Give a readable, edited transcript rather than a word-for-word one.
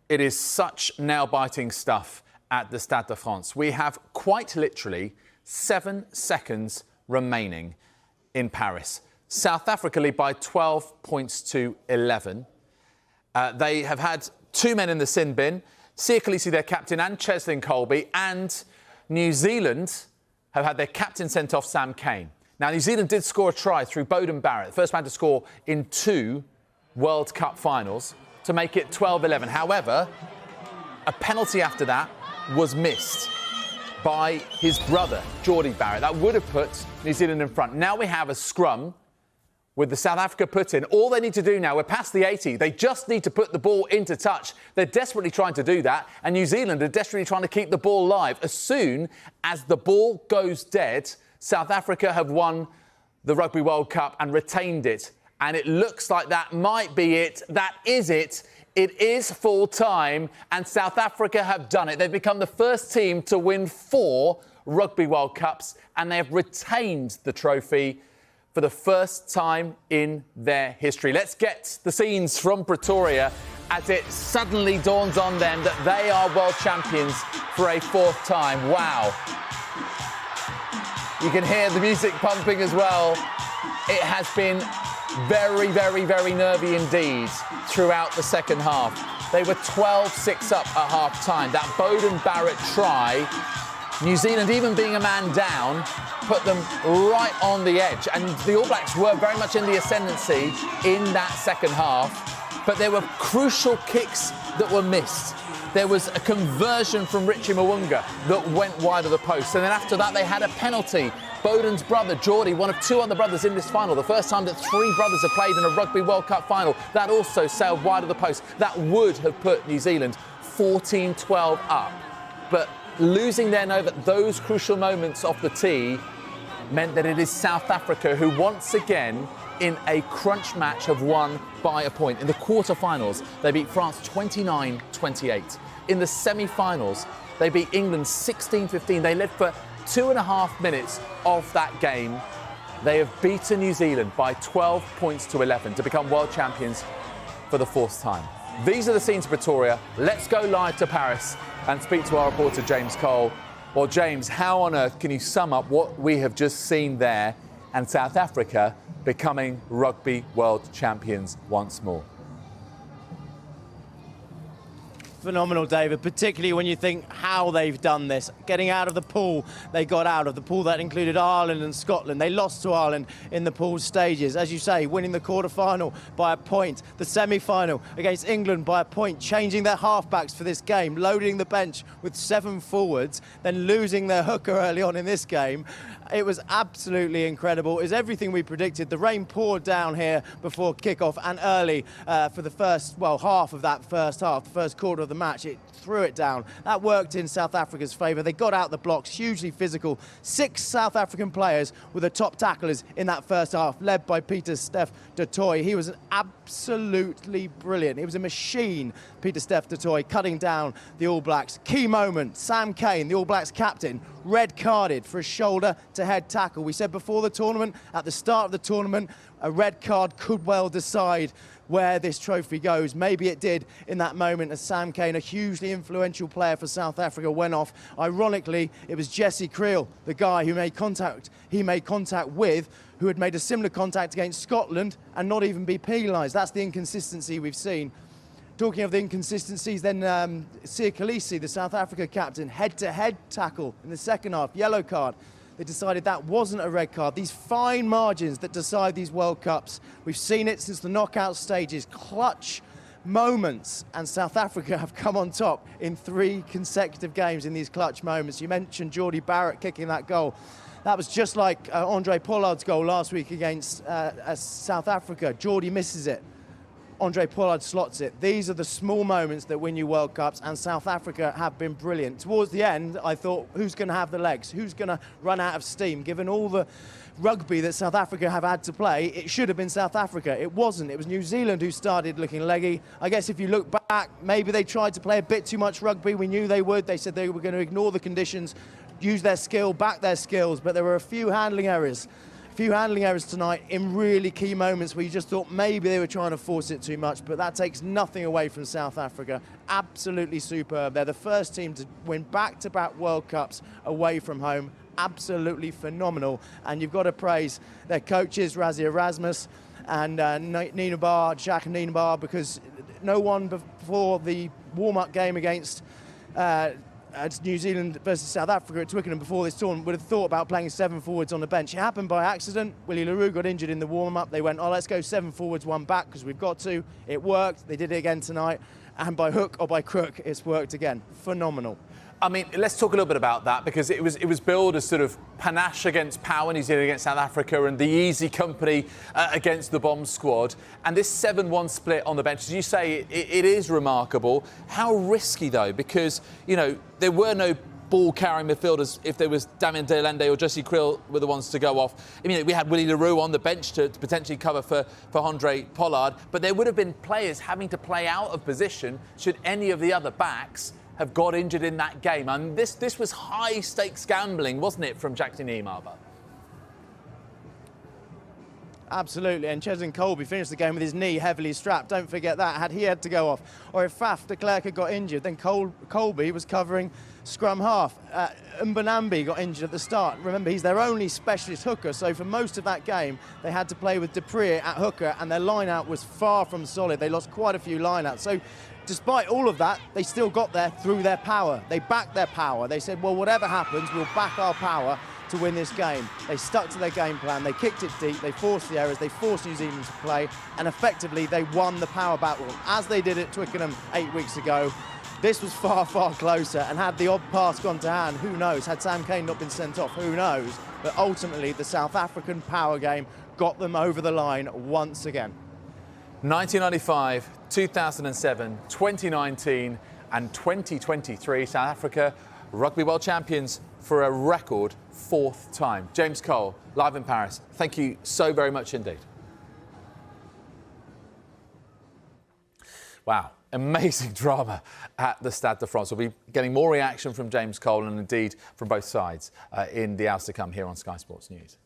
It is such nail-biting stuff at the Stade de France. We have quite literally 7 seconds remaining in Paris. South Africa lead by 12 points to 11. They have had 2 men in the sin bin, Siya Kolisi, their captain, and Cheslin Colby, and New Zealand have had their captain sent off, Sam Cane. Now, New Zealand did score a try through Beauden Barrett, the first man to score in 2 World Cup finals, to make it 12-11. However, a penalty after that was missed by his brother, Jordie Barrett. That would have put New Zealand in front. Now we have a scrum with the South Africa put in. All they need to do now, we're past the 80, they just need to put the ball into touch. They're desperately trying to do that, and New Zealand are desperately trying to keep the ball live. As soon as the ball goes dead, South Africa have won the Rugby World Cup and retained it. And it looks like that might be it. That is it. It is full time, and South Africa have done it. They've become the first team to win 4 Rugby World Cups, and they have retained the trophy for the first time in their history. Let's get the scenes from Pretoria as it suddenly dawns on them that they are world champions for a 4th time. Wow. You can hear the music pumping as well. It has been very, very, very nervy indeed throughout the second half. They were 12-6 up at half-time. That Beauden Barrett try, New Zealand, even being a man down, put them right on the edge. And the All Blacks were very much in the ascendancy in that second half. But there were crucial kicks that were missed. There was a conversion from Richie Mwunga that went wide of the post. And then after that, they had a penalty. Beauden's brother, Jordie, one of 2 other brothers in this final. The first time that 3 brothers have played in a Rugby World Cup final. That also sailed wide of the post. That would have put New Zealand 14-12 up. But losing then over those crucial moments off the tee meant that it is South Africa who once again, in a crunch match, have won by a point. In the quarter-finals, they beat France 29-28. In the semi-finals, they beat England 16-15. They led for 2.5 minutes of that game. They have beaten New Zealand by 12 points to 11 to become world champions for the 4th time. These are the scenes of Pretoria. Let's go live to Paris and speak to our reporter, James Cole. Well, James, how on earth can you sum up what we have just seen there and South Africa becoming Rugby World Champions once more? Phenomenal, David, particularly when you think how they've done this. Getting out of the pool they got out of, the pool that included Ireland and Scotland. They lost to Ireland in the pool stages. As you say, winning the quarter-final by a point, the semi-final against England by a point, changing their halfbacks for this game, loading the bench with 7 forwards, then losing their hooker early on in this game. It was absolutely incredible. It was everything we predicted. The rain poured down here before kickoff and early for the first, half of that first half, the first quarter of the match. It threw it down. That worked in South Africa's favour. They got out the blocks, hugely physical. 6 South African players were the top tacklers in that first half, led by Pieter-Steph du Toit. He was absolutely brilliant. He was a machine, Pieter-Steph du Toit, cutting down the All Blacks. Key moment, Sam Cane, the All Blacks captain, red-carded for a shoulder-to-head tackle. We said before the tournament, at the start of the tournament, a red card could well decide where this trophy goes. Maybe it did in that moment as Sam Cane, a hugely influential player for South Africa, went off. Ironically, it was Jesse Creel, the guy who made contact with, who had made a similar contact against Scotland and not even be penalised. That's the inconsistency we've seen. Talking of the inconsistencies, then Siya Kolisi, the South Africa captain, head-to-head tackle in the second half, yellow card. They decided that wasn't a red card. These fine margins that decide these World Cups, we've seen it since the knockout stages, clutch moments, and South Africa have come on top in 3 consecutive games in these clutch moments. You mentioned Jordie Barrett kicking that goal. That was just like Andre Pollard's goal last week against South Africa. Jordie misses it. Andre Pollard slots it. These are the small moments that win you World Cups, and South Africa have been brilliant. Towards the end, I thought, who's going to have the legs? Who's going to run out of steam? Given all the rugby that South Africa have had to play, it should have been South Africa. It wasn't. It was New Zealand who started looking leggy. I guess if you look back, maybe they tried to play a bit too much rugby. We knew they would. They said they were going to ignore the conditions, use their skill, back their skills, but there were a few handling errors A few handling errors tonight in really key moments where you just thought maybe they were trying to force it too much, but that takes nothing away from South Africa. Absolutely superb. They're the first team to win back-to-back World Cups away from home. Absolutely phenomenal. And you've got to praise their coaches, Rassie Erasmus and Jack and Nina Bar, because no one before the warm-up game against New Zealand versus South Africa at Twickenham before this tournament would have thought about playing 7 forwards on the bench. It happened by accident. Willie LaRue got injured in the warm-up. They went, oh, let's go 7 forwards, 1 back, because we've got to. It worked. They did it again tonight. And by hook or by crook, it's worked again. Phenomenal. I mean, let's talk a little bit about that, because it was billed as sort of panache against power, New Zealand against South Africa, and the easy company against the bomb squad. And this 7-1 split on the bench, as you say, it is remarkable. How risky, though? Because, you know, there were no ball-carrying midfielders. If there was Damien Delende or Jesse Krill were the ones to go off. I mean, we had Willie LaRue on the bench to potentially cover for Andre Pollard, but there would have been players having to play out of position should any of the other backs have got injured in that game. I mean, this was high-stakes gambling, wasn't it, from Jack Nienaber? Absolutely, and Cheslin Colby finished the game with his knee heavily strapped. Don't forget that. Had he had to go off, or if Faf de Klerk had got injured, then Colby was covering scrum half. Mbanambi got injured at the start. Remember, he's their only specialist hooker, so for most of that game, they had to play with Dupree at hooker, and their line-out was far from solid. They lost quite a few line-outs. So despite all of that, they still got there through their power. They backed their power. They said, well, whatever happens, we'll back our power to win this game. They stuck to their game plan. They kicked it deep. They forced the errors. They forced New Zealand to play. And effectively, they won the power battle, as they did at Twickenham 8 weeks ago. This was far, far closer. And had the odd pass gone to hand, who knows? Had Sam Cane not been sent off, who knows? But ultimately, the South African power game got them over the line once again. 1995, 2007, 2019 and 2023, South Africa Rugby World Champions for a record 4th time. James Cole, live in Paris, thank you so very much indeed. Wow, amazing drama at the Stade de France. We'll be getting more reaction from James Cole and indeed from both sides in the hours to come here on Sky Sports News.